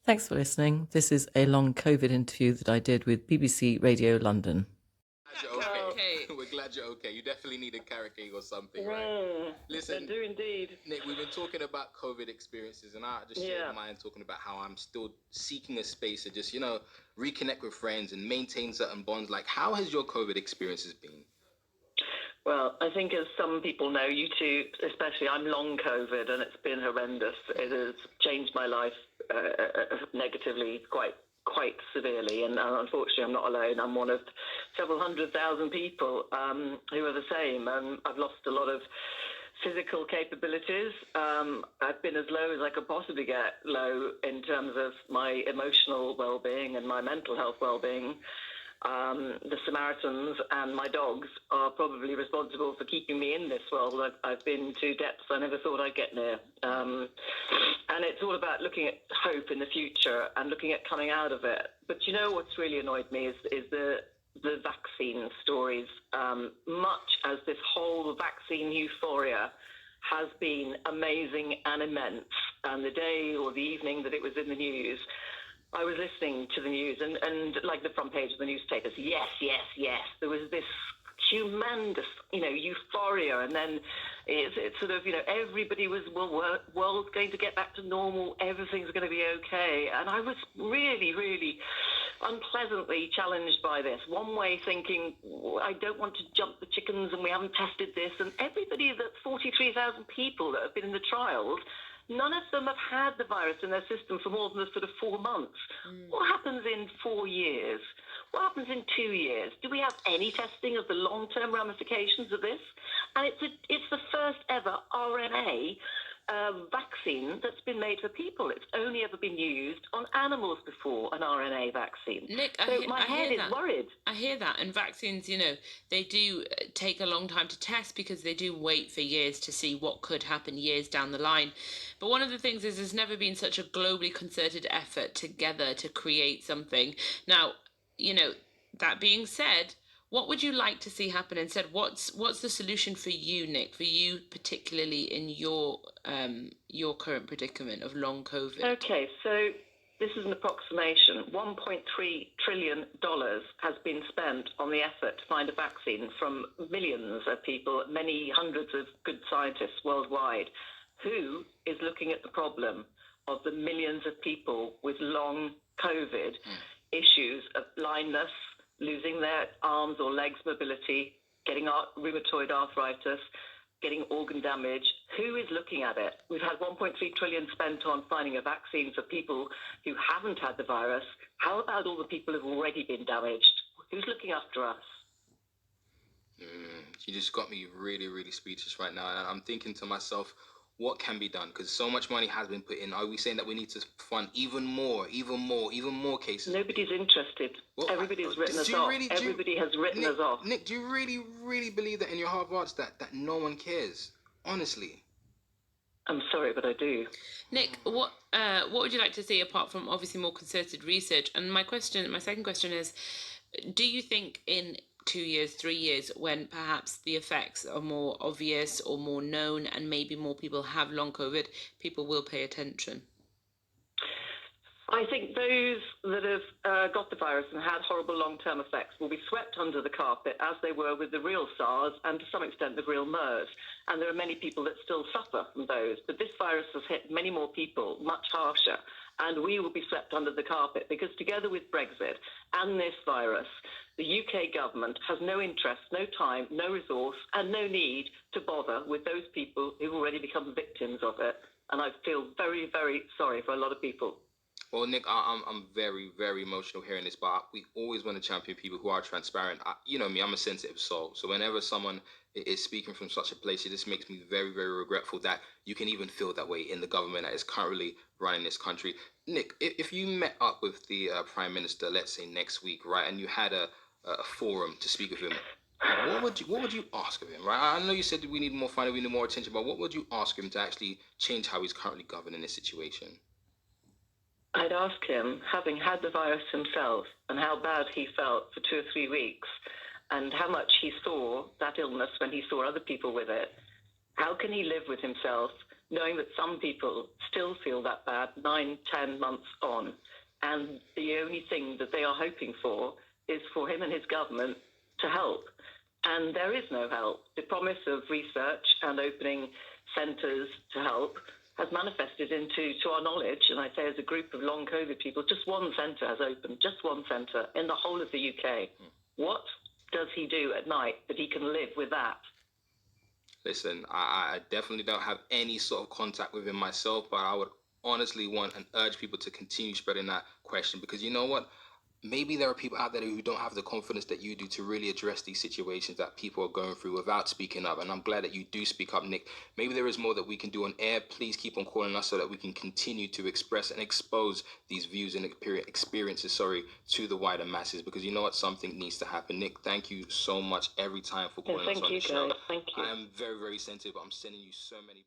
Thanks for listening. This is a long COVID interview that I did with BBC Radio London. Glad you're okay. We're glad you're okay. You definitely need a carrot cake or something, right? Listen, I do indeed. Nick, we've been talking about COVID experiences, and I just shared mine talking about how I'm still seeking a space to just, reconnect with friends and maintain certain bonds. Like, how has your COVID experiences been? Well, I think as some people know, you two, especially, I'm long COVID, and it's been horrendous. It has changed my life negatively quite severely, and unfortunately I'm not alone. I'm one of several 100,000 people who are the same, and I've lost a lot of physical capabilities. I've been as low as I could possibly get low in terms of my emotional well-being and my mental health well-being. The Samaritans and my dogs are probably responsible for keeping me in this world. I've been to depths I never thought I'd get near. And it's all about looking at hope in the future and looking at coming out of it. But you know what's really annoyed me is the vaccine stories. Much as this whole vaccine euphoria has been amazing and immense, and the day or the evening that it was in the news, I was listening to the news and like the front page of the newspapers, yes. There was this humongous, euphoria, and then it's sort of, everybody was, world's going to get back to normal, everything's going to be okay. And I was really, really unpleasantly challenged by this. One way thinking, I don't want to jump the chickens and we haven't tested this. And everybody, that 43,000 people that have been in the trials, none of them have had the virus in their system for more than sort of 4 months. What happens in 4 years? What happens in 2 years? Do we have any testing of the long-term ramifications of this? And it's the first ever RNA vaccine that's been made for people. It's only ever been used on animals before, an RNA vaccine. Nick, my head is worried. I hear that. And vaccines, they do take a long time to test because they do wait for years to see what could happen years down the line. But one of the things is there's never been such a globally concerted effort together to create something. Now, that being said, what would you like to see happen instead? What's the solution for you, Nick? For you particularly in your current predicament of long COVID? Okay, so this is an approximation. $1.3 trillion has been spent on the effort to find a vaccine from millions of people, many hundreds of good scientists worldwide. Who is looking at the problem of the millions of people with long COVID issues of blindness, losing their arms or legs mobility, getting rheumatoid arthritis, getting organ damage? Who is looking at it? We've had 1.3 trillion spent on finding a vaccine for people who haven't had the virus. How about all the people who've already been damaged? Who's looking after us? You just got me really, really speechless right now. And I'm thinking to myself, what can be done? Because so much money has been put in. Are we saying that we need to fund even more cases? Nobody's interested. Everybody's written us off. Everybody has written us off. Nick, do you really, really believe that in your heart of hearts that no one cares? Honestly. I'm sorry, but I do. Nick, what would you like to see apart from obviously more concerted research? And my second question is, do you think in 2 years, 3 years, when perhaps the effects are more obvious or more known and maybe more people have long COVID, people will pay attention? I think those that have got the virus and had horrible long-term effects will be swept under the carpet as they were with the real SARS and to some extent the real MERS. And there are many people that still suffer from those. But this virus has hit many more people, much harsher. And we will be swept under the carpet because together with Brexit and this virus, the UK government has no interest, no time, no resource, and no need to bother with those people who've already become victims of it. And I feel very, very sorry for a lot of people. Well, Nick, I'm very, very emotional hearing this, but we always want to champion people who are transparent. You know me, I'm a sensitive soul. So whenever someone is speaking from such a place, it just makes me very, very regretful that you can even feel that way in the government that is currently running this country. Nick, if you met up with the Prime Minister, let's say next week, right, and you had a forum to speak with him, what would you ask of him, right? I know you said that we need more funding, we need more attention, but what would you ask him to actually change how he's currently governing this situation? I'd ask him, having had the virus himself and how bad he felt for 2 or 3 weeks and how much he saw that illness when he saw other people with it, how can he live with himself knowing that some people still feel that bad 9, 10 months on. And the only thing that they are hoping for is for him and his government to help. And there is no help. The promise of research and opening centres to help has manifested into, to our knowledge, and I say as a group of long COVID people, just one centre has opened, just one centre in the whole of the UK. What does he do at night that he can live with that? Listen, I definitely don't have any sort of contact with him myself, but I would honestly want and urge people to continue spreading that question, because you know what? Maybe there are people out there who don't have the confidence that you do to really address these situations that people are going through without speaking up. And I'm glad that you do speak up, Nic. Maybe there is more that we can do on air. Please keep on calling us so that we can continue to express and expose these views and experiences, to the wider masses. Because you know what? Something needs to happen. Nic, thank you so much every time for calling us on the show. Thank you. I am very, very sensitive. I'm sending you so many